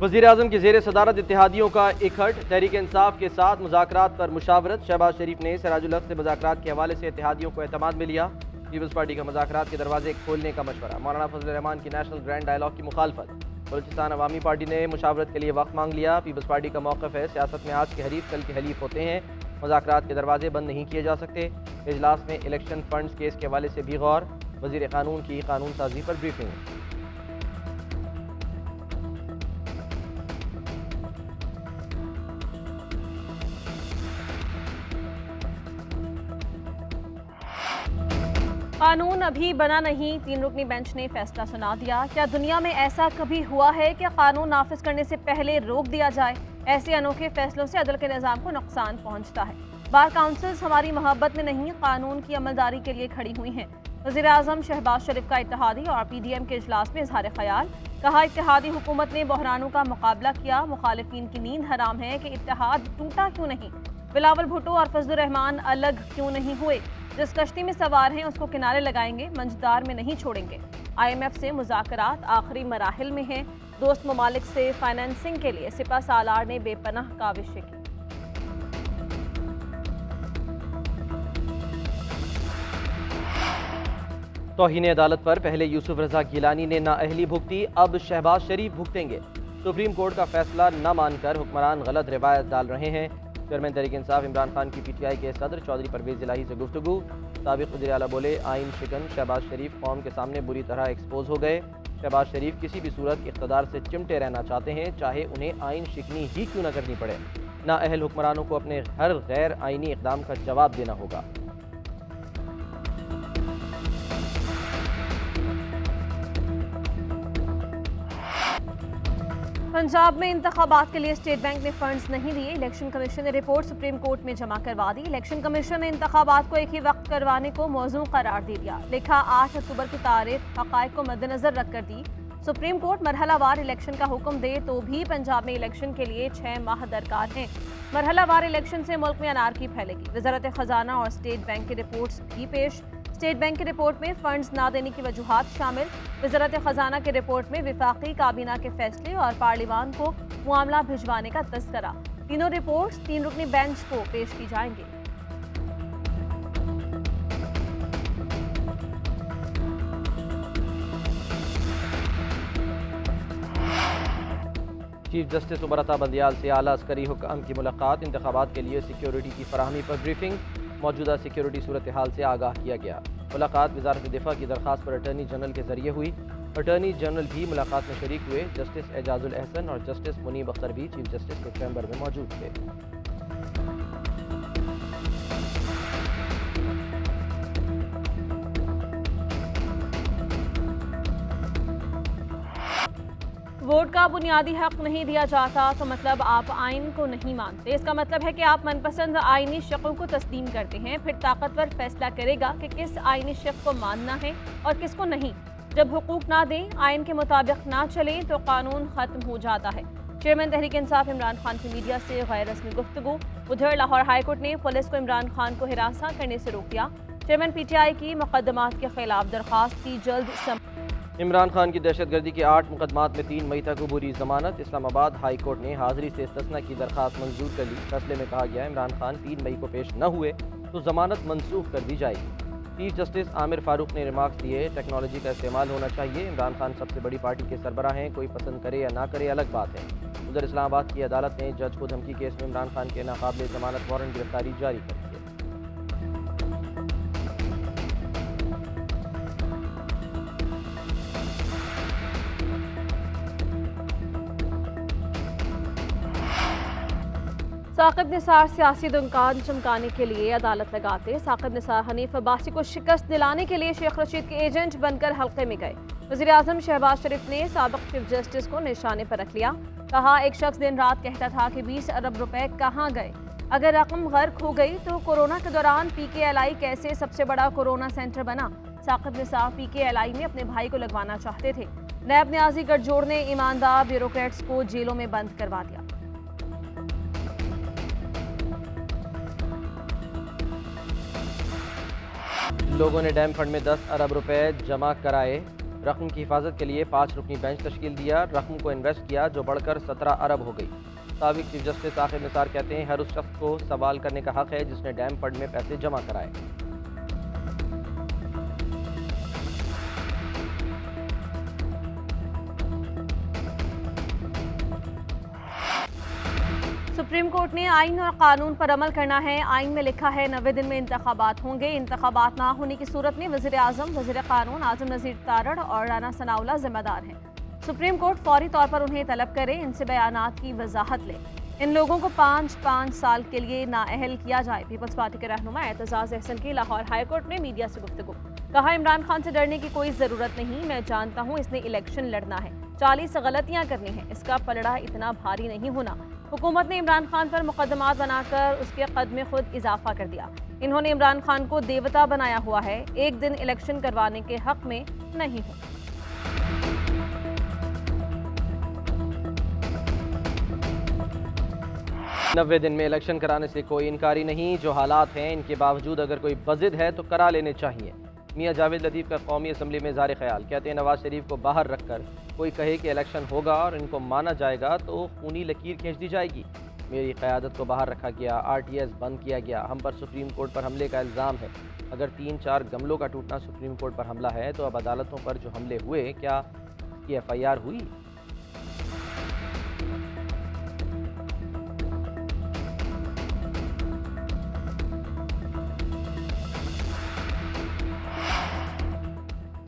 वज़ीर-ए-आज़म की ज़ेर सदारत इत्तेहादियों का इकट्ठ, तहरीक इंसाफ के साथ मुज़ाकरात पर मुशावरत। शहबाज शरीफ ने सिराजुल हक से मुज़ाकरात के हवाले से इत्तेहादियों को एतमाद में लिया। पीपल्स पार्टी का मुज़ाकरात के दरवाजे खोलने का मशवरा। मौलाना फजल रहमान की नेशनल ग्रैंड डायलॉग की मुखालफत। बलूचिस्तान अवामी पार्टी ने मुशावरत के लिए वक्त मांग लिया। पीपल्स पार्टी का मौक़िफ़ है, सियासत में आज के हरीफ कल के हलीफ होते हैं, मुज़ाकरात के दरवाजे बंद नहीं किए जा सकते। इजलास में इलेक्शन फंड्स केस के हवाले से भी गौर। वज़ीर क़ानून की कानून साजी पर ब्रीफिंग। कानून अभी बना नहीं, 3 रुकनी बेंच ने फैसला सुना दिया। क्या दुनिया में ऐसा कभी हुआ है कि कानून नाफिज करने से पहले रोक दिया जाए? ऐसे अनोखे फैसलों से अदल के निज़ाम को नुकसान पहुंचता है। बार काउंसिल्स हमारी मोहब्बत में नहीं, कानून की अमलदारी के लिए खड़ी हुई हैं। वज़ीर-ए-आज़म शहबाज शरीफ का इत्तेहादी और PDM के इजलास में इजहार ख्याल। कहा, इत्तेहादी हुकूमत ने बहरानों का मुकाबला किया, मुखालिफिन की नींद हराम है कि इत्तेहाद टूटा क्यों नहीं। बिलावल भुट्टो और फजलुर रहमान अलग क्यों नहीं हुए? जिस कश्ती में सवार हैं उसको किनारे लगाएंगे, मंझदार में नहीं छोड़ेंगे। IMF से मुज़ाकरात आखिरी मराहिल में हैं। दोस्त ममालिक से फाइनेंसिंग के लिए सिपा सालार ने बेपनाह काविश की। तौहीन अदालत पर पहले यूसुफ रजा गिलानी ने नाअहली भुगती, अब शहबाज शरीफ भुगतेंगे। सुप्रीम कोर्ट का फैसला न मानकर हुक्मरान गलत रिवायत डाल रहे हैं। चेयरमैन तहरीक इंसाफ इमरान खान की PTI के सदर चौधरी परवेज इलाही से गुफ्तगू। साबिक़ वज़ीर आला बोले, आइन शिकन शहबाज शरीफ कौम के सामने बुरी तरह एक्सपोज हो गए। शहबाज शरीफ किसी भी सूरत इक़्तिदार से चिमटे रहना चाहते हैं, चाहे उन्हें आइन शिकनी ही क्यों न करनी पड़े। नाअहल हुक्मरानों को अपने हर गैर आइनी इक़दाम का जवाब देना होगा। पंजाब में इंतखाबात के लिए स्टेट बैंक ने फंड्स नहीं दिए। इलेक्शन कमीशन ने रिपोर्ट सुप्रीम कोर्ट में जमा करवा दी। इलेक्शन कमीशन ने इंतखाबात को एक ही वक्त करवाने को मौजू करार दे दिया। लिखा, 8 अक्टूबर की तारीख हक़ाइक़ को मद्देनजर रखकर दी। सुप्रीम कोर्ट मरहलावार इलेक्शन का हुक्म दे तो भी पंजाब में इलेक्शन के लिए 6 माह दरकार हैं। मरहलावार इलेक्शन से मुल्क में अनारकी फैलेगी। वज़ारत ख़जाना और स्टेट बैंक की रिपोर्ट्स भी पेश। स्टेट बैंक की रिपोर्ट में फंड्स ना देने की वजूहात शामिल। वज़ारत ख़जाना की रिपोर्ट में विफाकी काबीना के फैसले और पार्लिमान को मामला भिजवाने का तस्करा। तीनों रिपोर्ट्स 3 रुकनी बेंच को पेश की जाएंगी। चीफ जस्टिस उमर अता बंदियाल से आला अस्करी हुक्म की मुलाकात। इंतखाबात के लिए सिक्योरिटी की फराहमी पर ब्रीफिंग। मौजूदा सिक्योरिटी सूरत हाल से आगाह किया गया। मुलाकात वज़ारत दिफा की दरख्वास्त पर अटर्नी जनरल के जरिए हुई। अटर्नी जनरल भी मुलाकात में शरीक हुए। जस्टिस एजाजुल अहसन और जस्टिस मुनीब अख्तर भी चीफ जस्टिस के चैम्बर में मौजूद थे। वोट का बुनियादी हक नहीं दिया जाता तो मतलब आप आइन को नहीं मानते। इसका मतलब है कि आप मनपसंद आइनी शक़ों को तस्लीम करते हैं। फिर ताकतवर फैसला करेगा कि किस आइनी शक़ को मानना है और किसको नहीं। जब हुकूक ना दें, आइन के मुताबिक ना चले तो कानून ख़त्म हो जाता है। चेयरमैन तहरीक इंसाफ इमरान खान की मीडिया से गैर रस्मी गुफ्तगू। उधर लाहौर हाईकोर्ट ने पुलिस को इमरान खान को हिरासा करने से रोक दिया। चेयरमैन PTI की मुकदमात के खिलाफ दरख्वास्त की जल्द। इमरान खान की दहशतगर्दी के 8 मुकदमात में 3 मई तक अबूरी जमानत। इस्लामाबाद हाई कोर्ट ने हाजिरी से इस्तिस्ना की दरख्वास्त मंजूर कर ली। फैसले में कहा गया, इमरान खान 3 मई को पेश न हुए तो जमानत मनसूख कर दी जाएगी। चीफ जस्टिस आमिर फारूक ने रिमार्क्स दिए, टेक्नोलॉजी का इस्तेमाल होना चाहिए। इमरान खान सबसे बड़ी पार्टी के सरबराह हैं, कोई पसंद करे या ना करे अलग बात है। उधर इस्लामाबाद की अदालत ने जज को धमकी केस में इमरान खान के नाकाबिले जमानत वारंट गिरफ्तारी जारी कर दी है। साकिब निसार सियासी दुकान चमकाने के लिए अदालत लगाते। साकिब निसार हनीफ अब्बासी को शिकस्त दिलाने के लिए शेख रशीद के एजेंट बनकर हल्के में गए। वज़ीर-ए-आज़म शहबाज शरीफ ने साबिक़ चीफ जस्टिस को निशाने पर रख लिया। कहा, एक शख्स दिन रात कहता था कि 20 अरब रुपए कहाँ गए। अगर रकम गर्क हो गई तो कोरोना के दौरान PKLI कैसे सबसे बड़ा कोरोना सेंटर बना। साकिब निसार PKLI में अपने भाई को लगवाना चाहते थे। नैब न्याजी गठजोड़ ने ईमानदार ब्यूरोक्रेट्स को जेलों में बंद करवा दिया। लोगों ने डैम फंड में 10 अरब रुपए जमा कराए। रकम की हिफाजत के लिए 5 रुकनी बेंच तश्कील दिया। रकम को इन्वेस्ट किया जो बढ़कर 17 अरब हो गई। साबिक चीफ जस्टिस आखिर निसार कहते हैं हर उस शख्स को सवाल करने का हक है जिसने डैम फंड में पैसे जमा कराए। सुप्रीम कोर्ट ने आइन और कानून पर अमल करना है। आइन में लिखा है 90 दिन में इंतखाबात होंगे। इंतखाबात ना होने की सूरत में वज़ीर आज़म, वज़ीर कानून आज़म नज़ीर तारड़ और राना सनाउल्लाह जिम्मेदार हैं। सुप्रीम कोर्ट फौरी तौर पर उन्हें तलब करे, इनसे बयानात की वजाहत ले। इन लोगों को 5-5 साल के लिए नाअहल किया जाए। पीपल्स पार्टी के रहनुमा एतजाज़ अहसन की लाहौर हाई कोर्ट में मीडिया से गुफ्तगू। कहा, इमरान खान से डरने की कोई ज़रूरत नहीं। मैं जानता हूँ इसने इलेक्शन लड़ना है, 40 गलतियाँ करनी हैं, इसका पलड़ा इतना भारी नहीं होना। हुकूमत ने इमरान खान पर मुकदमात बनाकर उसके कद में खुद इजाफा कर दिया। इन्होंने इमरान खान को देवता बनाया हुआ है, एक दिन इलेक्शन करवाने के हक में नहीं हो। नब्बे दिन में इलेक्शन कराने से कोई इनकारी नहीं। जो हालात हैं इनके बावजूद अगर कोई बजिद है तो करा लेने चाहिए। मियां जावेद लतीफ़ का कौमी असम्बली में इज़हार ख्याल। कहते हैं नवाज शरीफ को बाहर रखकर कोई कहे कि इलेक्शन होगा और इनको माना जाएगा तो खूनी लकीर खींच दी जाएगी। मेरी क़यादत को बाहर रखा गया, RTS बंद किया गया, हम पर सुप्रीम कोर्ट पर हमले का इल्ज़ाम है। अगर 3-4 गमलों का टूटना सुप्रीम कोर्ट पर हमला है तो अब अदालतों पर जो हमले हुए, क्या इसकी FIR हुई?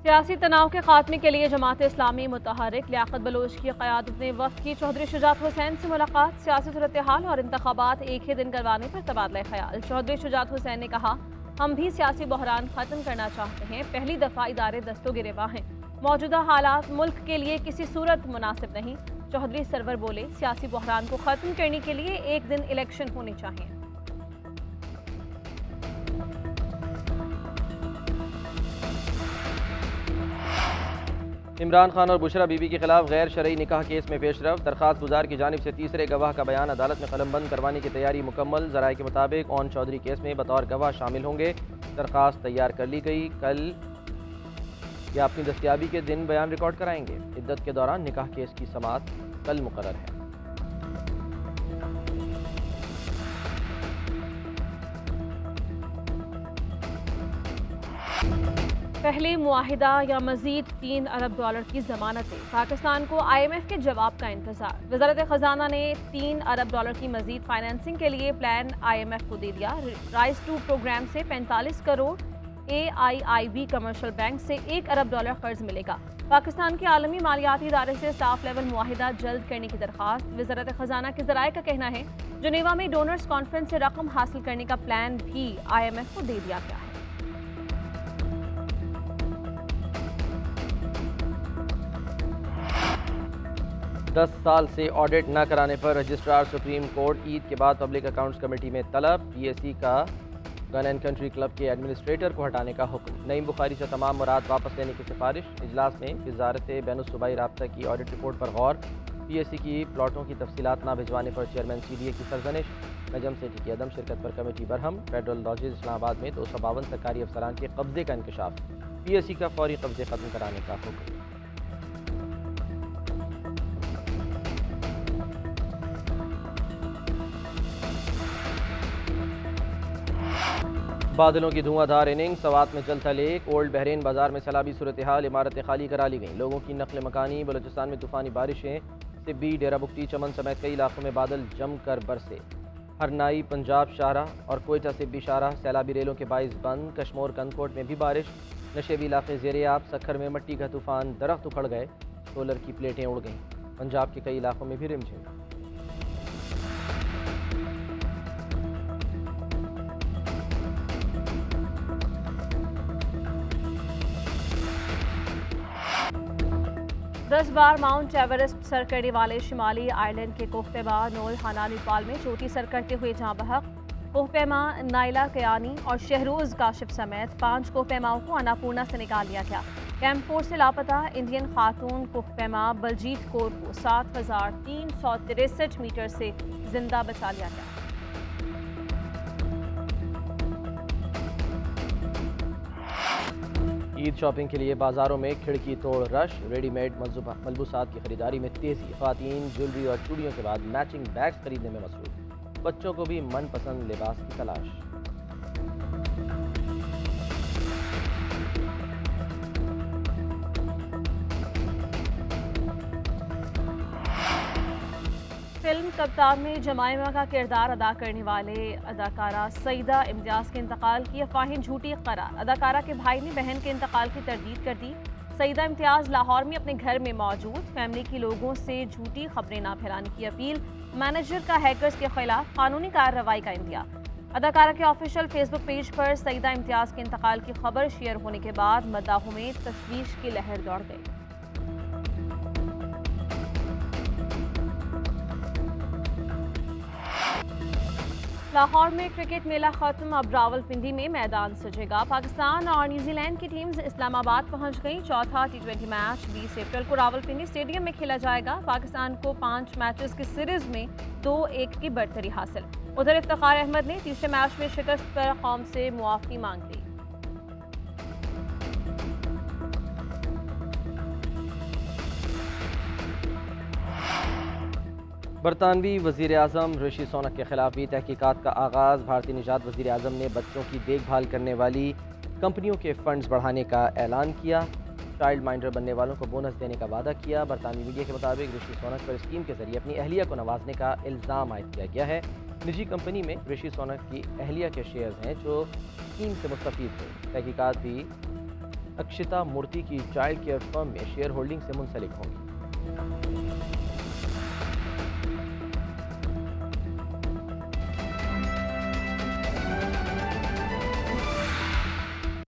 सियासी तनाव के खात्मे के लिए जमात इस्लामी मुतहरिक लियाकत बलोच की क़यादत ने वफ़द की चौधरी शुजात हुसैन से मुलाकात। सियासी सूरत हाल और इंतखाबात एक ही दिन करवाने पर तबादला ख्याल। चौधरी शुजात हुसैन ने कहा, हम भी सियासी बहरान ख़त्म करना चाहते हैं। पहली दफ़ा इदारे दस्तो गिरेबां हैं। मौजूदा हालात मुल्क के लिए किसी सूरत मुनासिब नहीं। चौधरी सरवर बोले, सियासी बहरान को ख़त्म करने के लिए एक दिन इलेक्शन होने चाहिए। इमरान खान और बुशरा बीबी के खिलाफ गैर शरई निकाह केस में पेशरफ। दरखास्त गुजार की जानिब से तीसरे गवाह का बयान अदालत में कलमबंद करवाने की तैयारी मुकम्मल। ज़राए के मुताबिक ओन चौधरी केस में बतौर गवाह शामिल होंगे। दरखास्त तैयार कर ली गई। कल या अपनी दस्तियाबी के दिन बयान रिकॉर्ड कराएंगे। इद्दत के दौरान निकाह केस की समाअत कल मुकर्रर है। पहले मुआहिदा या मजीद $3 अरब की जमानतें। पाकिस्तान को IMF के जवाब का इंतजार। वजारत खजाना ने $3 अरब की मजीद फाइनेंसिंग के लिए प्लान IMF को दे दिया। राइज 2 प्रोग्राम से 45 करोड़, AIIB कमर्शियल बैंक से $1 अरब कर्ज मिलेगा। पाकिस्तान के आलमी मालियाती इदारे से स्टाफ लेवल मुआहिदा जल्द करने की दरखास्त। वजारत खजाना के ज़राए का कहना है जनेवा में डोनर्स कॉन्फ्रेंस से रकम हासिल करने का प्लान भी IMF को दे दिया गया है। दस साल से ऑडिट न कराने पर रजिस्ट्रार सुप्रीम कोर्ट। ईद के बाद पब्लिक अकाउंट्स कमेटी में तलब। PSC का गन एंड कंट्री क्लब के एडमिनिस्ट्रेटर को हटाने का हुक्म। नईम बुखारी से तमाम मुराद वापस लेने की सिफारिश। इजलास में वजारत बैनुल-सूबाई राब्ता की ऑडिट रिपोर्ट पर गौर। PSC की प्लाटों की तफसीलात ना भिजवाने पर चेयरमैन CDA की सरजनिश। नजम सेठी की अदम शिरकत पर committee Barham. Federal lodges Islamabad में 252 सरकारी अफसरान के कब्जे का इंकशाफ। PSC का फौरी कब्जे खत्म कराने का हुक्म। बादलों की धुआंधार इनिंग। सवात में चलता लेक। ओल्ड बहरीन बाजार में सैलाबी सूरत हाल। इमारतें खाली करा ली गईं। लोगों की नकल मकानी। बलूचिस्तान में तूफानी बारिशें। सिब्बी, डेरा बुगटी, चमन समेत कई इलाकों में बादल जमकर बरसे। हरनाई, पंजाब शाहराह और कोयटा सिब्बी शाहराह सैलाबी रेलों के बाइस बंद। कश्मोर कंदकोट में भी बारिश। नशेबी इलाके ज़ेरे आब। सखर में मट्टी का तूफान, दरख्त उखड़ गए, सोलर की प्लेटें उड़ गईं। पंजाब के कई इलाकों में भी रिमझिम। दस बार माउंट एवरेस्ट सर करने वाले शिमाली आइलैंड के कोहपेमा नोल हाना नेपाल में चोटी सर करते हुए जहां बहक। कोहपेमा, नाइला कयानी और शहरोज काशिफ समेत 5 कोहपेमाओं को अन्नापूर्णा से निकाल लिया गया। कैंप 4 से लापता इंडियन खातून कोहपेमा बलजीत कौर को 7,363 मीटर से जिंदा बचा लिया गया। ईद शॉपिंग के लिए बाजारों में खिड़की तोड़ रश, रेडीमेड मलबूसात की खरीदारी में तेजी। ख्वातीन ज्वेलरी और चूड़ियों के बाद मैचिंग बैग्स खरीदने में मसरूफ। बच्चों को भी मनपसंद लिबास की तलाश। फिल्म कप्तान में जमाइमा का किरदार अदा करने वाले अदाकारा सईदा इम्तियाज़ के इंतकाल की अफवाहें झूठी करार। अदाकारा के भाई ने बहन के इंतकाल की तरदीद कर दी। सईदा इम्तियाज़ लाहौर में अपने घर में मौजूद, फैमिली के लोगों से झूठी खबरें ना फैलाने की अपील। मैनेजर का हैकर्स के खिलाफ कानूनी कार्रवाई का इंदिया। अदाकारा के ऑफिशियल फेसबुक पेज पर सईदा इम्तियाज़ के इंतकाल की खबर शेयर होने के बाद मद्दाहों में तशवीश की लहर दौड़ गई। लाहौर में क्रिकेट मेला खत्म, अब रावलपिंडी में मैदान सजेगा। पाकिस्तान और न्यूजीलैंड की टीम्स इस्लामाबाद पहुंच गई। चौथा T20 मैच 20 अप्रैल को रावलपिंडी स्टेडियम में खेला जाएगा। पाकिस्तान को 5 मैचेस की सीरीज में 2-1 की बढ़तरी हासिल। उधर इफ्तिखार अहमद ने तीसरे मैच में शिकस्त पर कौम से मुआफी मांग ली। बरतानवी वज़ीर आज़म ऋषि सोनक के खिलाफ भी तहकीकात का आगाज़। भारतीय निजात वज़ीर आज़म ने बच्चों की देखभाल करने वाली कंपनियों के फंड्स बढ़ाने का ऐलान किया। चाइल्ड माइंडर बनने वालों को बोनस देने का वादा किया। बरतानवी मीडिया के मुताबिक ऋषि सोनक पर स्कीम के जरिए अपनी अहलिया को नवाजने का इल्ज़ाम आयद किया गया है। निजी कंपनी में ऋषि सोनक की अहलिया के शेयर्स हैं जो स्कीम से मुस्तफ़ीद थे। तहकीकात भी अक्षिता मूर्ति की चाइल्ड केयर फर्म में शेयर होल्डिंग से मुंसलिक होंगी।